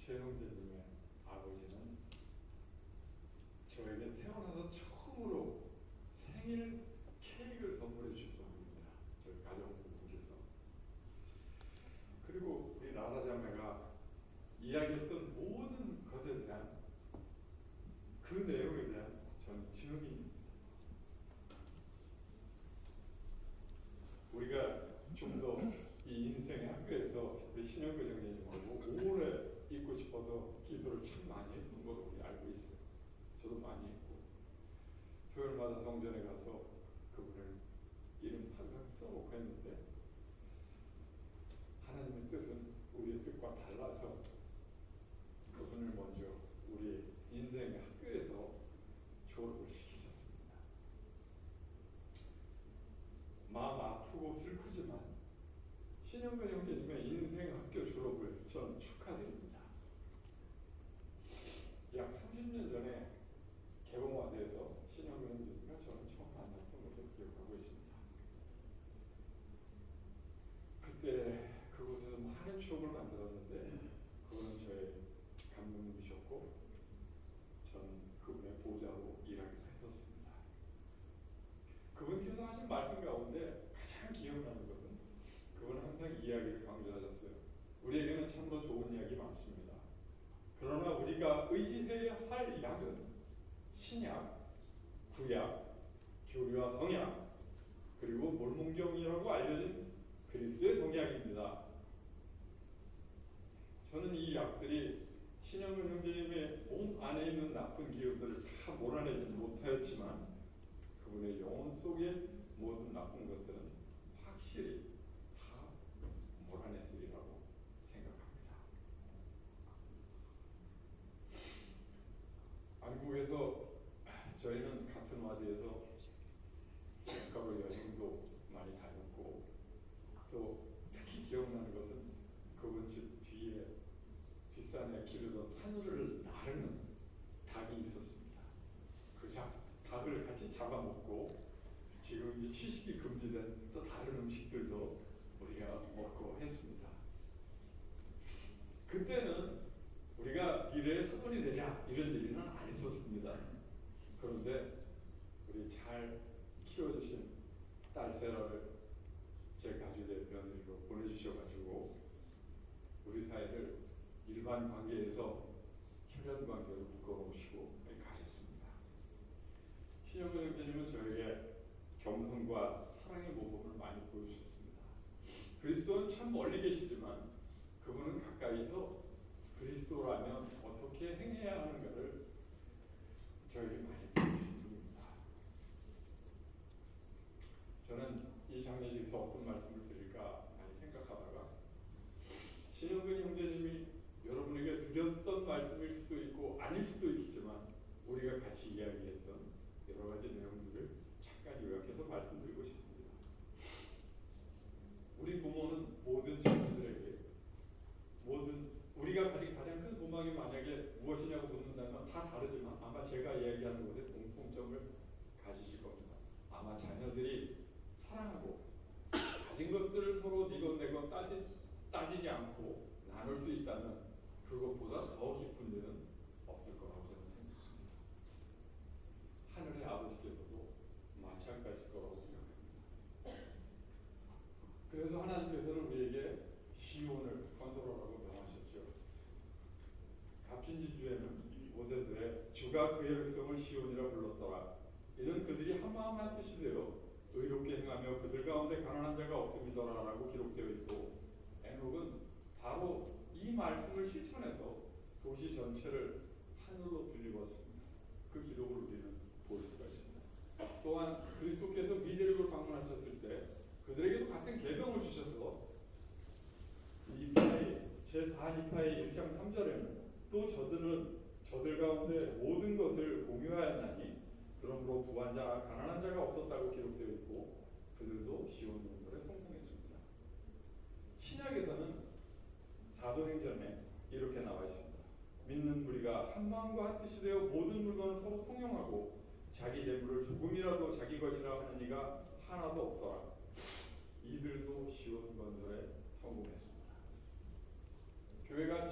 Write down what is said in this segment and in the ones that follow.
최 형제님의 아버지는 저에게 태어나서 처음으로 생일 케이크를 선물해 주셔서 분입니다. 저희 가정부분께서. 그리고 우리 나라 자매가 이야기했던 모든 것에 대한 그 내용에 대한 저는 증인입니다. 우리가 좀 더 이 인생의 학교에서 우리 신영교 정리님하고 오래 있고 싶어서 기도를 참 많이 했던 걸로 우리 알고 있어요. 저도 많이 했고 토요일마다 성전에 가서 그분을 이름 항상 써놓고 했는데 하나님의 뜻은 우리의 뜻과 달라서 그분을 먼저 우리 인생의 학교에서 졸업을 시키셨습니다. 마음 아프고 슬프지만 신영근 형제님의 인생 학교 졸업을 저는 축하드립니다. 약 30년 전에 개봉화대에서 신영근 형제님과 저는 처음 만났던 것을 기억하고 있습니다. 그때 그곳에서 많은 추억을 만들었는데 그분은 저의 감독님이셨고 저는 그분의 보좌로 일하기도 했었습니다. 그분께서 하신 말씀 가운데 가장 기억나는 것은 그분은 항상 이야기를 강조하셨어요. 우리에게는 참으로 좋은 이야기 많습니다. 그러나 우리가 의지해야 할 약은 신약, 구약, 교리와 성약, 그리고 몰몬경이라고 알려진 그리스도의 성약입니다. 저는 이 약들이 신영근 형제님의 몸 안에 있는 나쁜 기운들을 다 몰아내지 못하였지만 그분의 영혼 속의 모든 나쁜 것들은 확실히 다 몰아냈으리라고 생각합니다. 한국에서 저희는 같은 와디에서 국가로 여행도 많이 다녔고 또 특히 기억나는 것은 그분 집 뒤에 뒷산에 기르던 하늘을 나르는 닭이 있었습니다. 그 닭을 같이 잡아먹고 지금 이제 취식이 금지된 또 다른 음식들도 우리가 먹고 했습니다. 그때는 우리가 미래의 사돈이 되자 이런 얘기는 안 했었습니다. 그런데 우리 잘 키워주신 딸 세라를 제 가족의 며느리로 보내주셔가지고 우리 사이를 일반 관계에서 혈연 관계로 묶어놓으시고 가셨습니다. 신영근 형제님은 저에게 겸손과 사랑의 모범을 많이 보여주셨습니다. 그리스도는 참 멀리 계시지만 그분은 가까이서 그리스도라면 어떻게 행해야 하는가를 저에게 많이 보여주신 분입니다. 저는 이 장례식에서 어떤 말씀을 드릴까 많이 생각하다가 신영근 형제님이 여러분에게 드렸던 말씀일 수도 있고 아닐 수도 있겠지만 우리가 같이 이야기했던 여러 가지 내용들을 잠깐 요약해서 말씀드리고 싶습니다. 우리 부모는 모든 자녀들에게 우리가 가진 가장 큰 소망이 만약에 무엇이냐고 묻는다면 다 다르지만 아마 제가 이야기하는 것에 공통점을 가지실 겁니다. 아마 자녀들이 사랑하고 가진 것들을 서로 니건 내건 따지지 않고 나눌 수 있다면 그것보다 더 기쁜 일은 없을 거라고 저는 생각합니다. 하늘의 아버지께서도 마찬가지일 거라고 생각합니다. 그래서 하나님께서는 우리에게 시온을 건설하라고 명하셨죠. 갑진지주에는 모세들의 주가 그의 백성을 시온이라 불렀더라. 이는 그들이 한마음 한뜻이 되어 의롭게 행하며 그들 가운데 가난한 자가 없음이더라 라고 기록되어 있고 에녹은 바로 이 말씀을 실천해서 도시 전체를 하늘로 들이웠습니다. 그 기록을 우리는 볼 수가 있습니다. 또한 그리스도께서 미대륙을 방문하셨을 때 그들에게도 같은 계명을 주셔서 이파이 제4이파이 1장 3절에는 또 저들 가운데 모든 것을 공유하였나니 그러므로 부한 자 가난한 자가 없었다고 기록되어 있고 그들도 시온 건설에 성공했습니다. 신약에서는 사도행전에 이렇게 나와 있습니다. 믿는 무리가 한 마음과 한 뜻이 되어 모든 물건을 서로 통용하고 자기 재물을 조금이라도 자기 것이라 하는 이가 하나도 없더라. 이들도 시온 건설에 성공했습니다. 교회가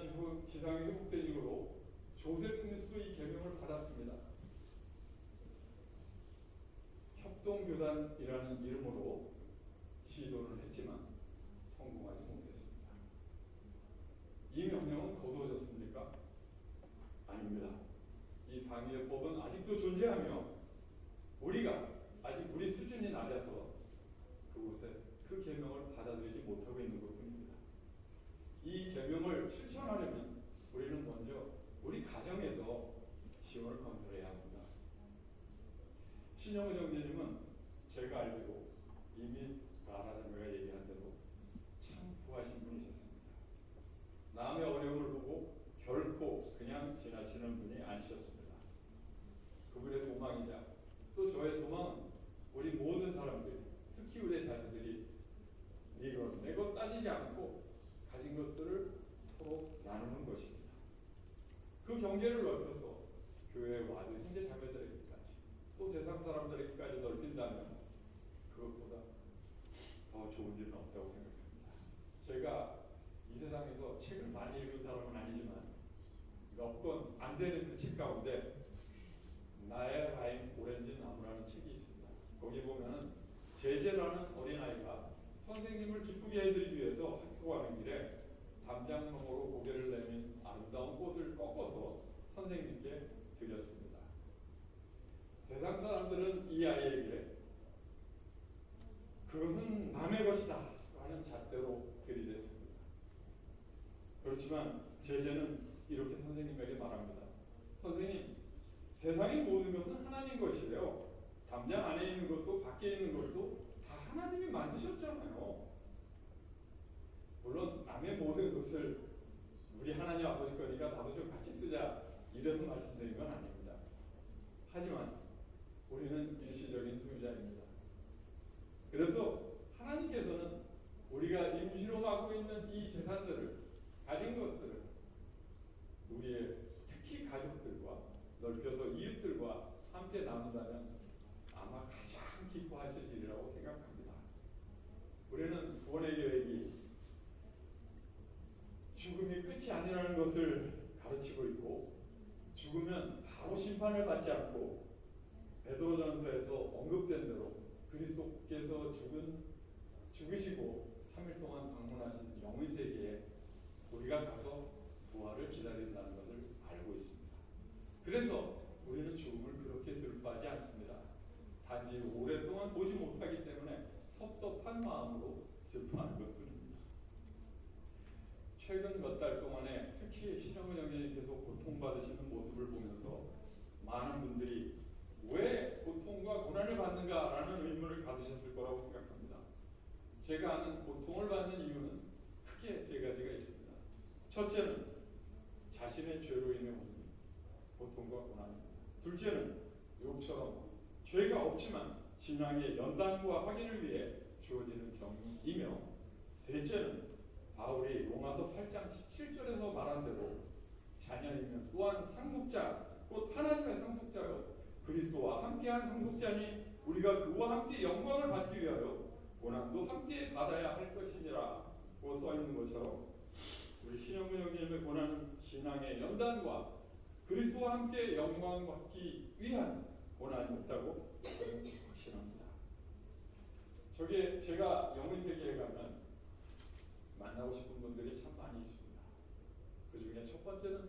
지상에 회복된 이후로 조셉 스미스도 이 계명을 받았습니다. 협동교단이라는 이름으로 시도를 했지만 성공하지 못했습니다. 이 명령은 거두어졌습니까? 아닙니다. 이 상위의법은 아직도 존재하며 우리가 아직 우리 수준이 낮아서 그곳에 그 계명을 받아들이지 못하고 있는 것뿐입니다. 이 계명을 실천하려면 우리는 먼저 우리 가정에서 지원을 건설해야 합니다. 신영은 형제님은 제가 알기로 이미 라라장로가 얘기한 대로 참 후하신 분이셨습니다. 남의 어려움을 보고 결코 그냥 지나치는 분이 아니셨습니다. 그분의 소망이자 또 저의 소망은 우리 모든 사람들이, 특히 우리 자녀들이 이것 내것 따지지 않고 가진 것들을 서로 나누는 것입니다. 그 경계를 넓혀서 교회에 와도 형제 자매들에게까지 또 세상 사람들에게까지 넓힌다면 그것보다 더 좋은 일은 없다고 생각합니다. 제가 이 세상에서 책을 많이 읽은 사람은 아니지만 몇 권 안 되는 그 책 가운데 나의 라임 오렌지 나무라는 책이 있습니다. 거기 보면은 제재라는 어린아이가 선생님을 기쁘게 해드리기 위해서 학교 가는 길에 담장목으로 고개를 내민 아름다운 꽃을 꺾어서 선생님께 드렸습니다. 세상 사람들은 이 아이에게 그것은 남의 것이다 라는 잣대로 들이댔습니다. 그렇지만 제재는 이렇게 선생님에게 말합니다. 선생님, 세상의 모든 것은 하나님 것이에요. 담장 안에 있는 것도 밖에 있는 것도 다 하나님이 만드셨잖아요. 물론 남의 모든 것을 우리 하나님 아버지 거니까 나도 좀 같이 쓰자 이래서 말씀드린 건 아닙니다. 하지만 우리는 일시적인 소유자입니다. 그래서 하나님께서는 우리가 임시로 갖고 있는 이 재산들을, 가진 것들을 우리의 특히 가족들과 넓혀서 이웃들과 함께 나눈다면 아마 가장 기뻐하실 일이라고 생각합니다. 우리는 구원의 계획이 죽음이 끝이 아니라는 것을 가르치고 있고, 죽으면 바로 심판을 받지 않고 베드로전서에서 언급된 대로 그리스도께서 죽으시고 3일 동안 방문하신 영의 세계에 우리가 가서 부활을 기다린다는 것을 알고 있습니다. 그래서 우리는 죽음을 그렇게 슬퍼하지 않습니다. 단지 오랫동안 보지 못하기 때문에 섭섭한 마음으로 슬퍼하는 것뿐입니다. 최근 몇 달 동안에 특히 신영은 형제님께서 고통받으시는 모습을 보면서 많은 분들이 왜 고통과 고난을 받는가라는 의문을 가지셨을 거라고 생각합니다. 제가 아는 고통을 받는 이유는 크게 세 가지가 있습니다. 첫째는 자신의 죄로 인해 오는 고통과 고난입니다. 둘째는 욥처럼 죄가 없지만 신앙의 연단과 확인을 위해 주어지는 경이며, 셋째는 바울이 로마서 8장 17절에서 말한 대로 자녀이면 또한 상속자, 곧 하나님의 상속자요 그리스도와 함께한 상속자니 우리가 그와 함께 영광을 받기 위하여 고난도 함께 받아야 할 것이니라고 써있는 것처럼 우리 신영문 형제님의 고난은 신앙의 연단과 그리스도와 함께 영광 받기 위한 고난이었다고 확신합니다. 저게 제가 영의 세계에 가면 만나고 싶은 분들이 참 많이 있습니다. 그 중에 첫 번째는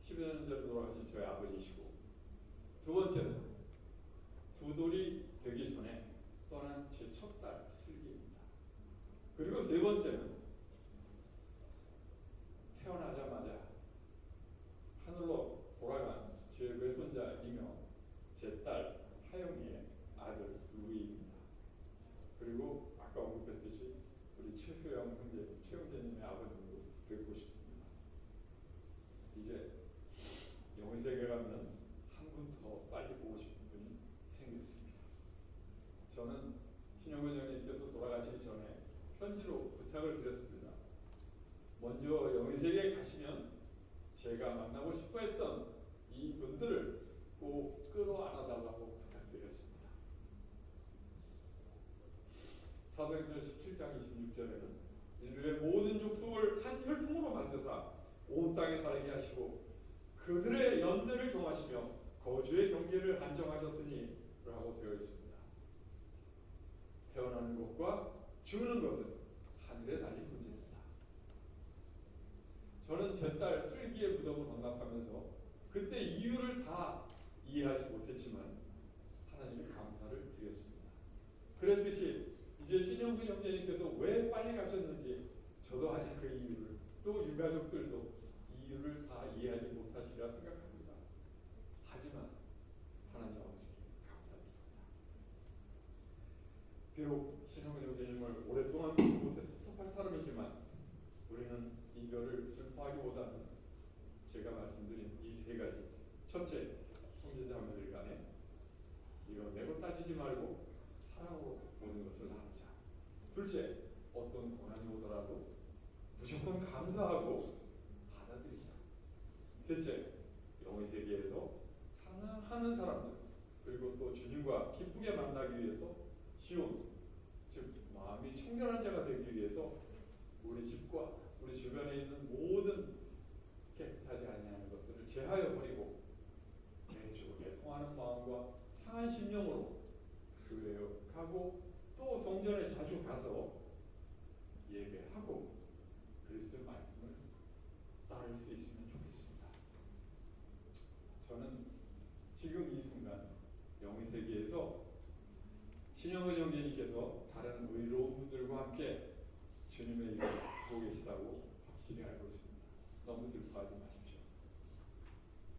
10여 년 전에 돌아가신 저희 아버지시고, 두 번째는 두 돌이 되기 전에 떠난 제 첫 딸 슬기입니다. 그리고 세 번째는 태어나자마자 하늘로 돌아간 제 외손자이며 제 딸 하영이의 아들 루이입니다. 그리고 아까 언급했듯이 우리 최수영 형제, 최 형제님의 아버님도 뵙고 싶습니다. 이제 영의 세계 가면 한 분 더 빨리 보고 싶은 분이 생겼습니다. 저는 신영근 형님께서 돌아가시기 전에 편지로 부탁을 드렸습니다. 먼저 영의 세계에 가시면 제가 만나고 싶어 했던 이 분들을 꼭 끌어안아달라고 부탁드렸습니다. 사도행전 17장 26절에는 인류의 모든 족속을 한 혈통으로 만드사 온 땅에 살게 하시고 그들의 연대를 정하시며 거주의 경계를 안정하셨으니 라고 되어 있습니다. 태어나는 것과 죽는 것은 하늘에 달린 문제입니다. 저는 제 딸 슬기의 무덤을 반납하면서 그때 이유를 다 이해하지 못했지만 하나님께 감사를 드렸습니다. 그랬듯이 이제 신영근 형제님께서 왜 빨리 가셨는지 저도 아직 그 이유를, 또 유가족들도 이유를 다 이해하지 못하시리라 생각합니다. 하지만 하나님 아버지께 감사드립니다. 비록 신영근 형제님을 오랫동안 보지 못해서 섭섭할 따름이지만 우리는 이별을 슬퍼하기보다는 제가 말씀드린 이 세 가지, 첫째, 형제자매들 간에 이뤄내고 따지지 말고 사랑으로 모든 것을 나누자. 둘째, 어떤 고난이 오더라도 무조건 감사하고 받아들이자. 셋째, 영의 세계에서 사랑하는 사람들, 그리고 또 주님과 기쁘게 만나기 위해서 시온, 즉 마음이 청결한 자가 되기 위해서 우리 집과 우리 주변에 있는 모든 깨끗하지 아니하는 것들을 제하여 버리고 내주에 통하는 마음과 상한 심령으로 교회에 가고 또 성전에 자주 가서 예배하고 그리스도의 말씀을 따를 수 있으면 좋겠습니다. 저는 지금 이 순간 영의 세계에서 신영은 형제님께서 다른 의로운 분들과 함께 주님의 일을 보고 계시다고 확실히 알고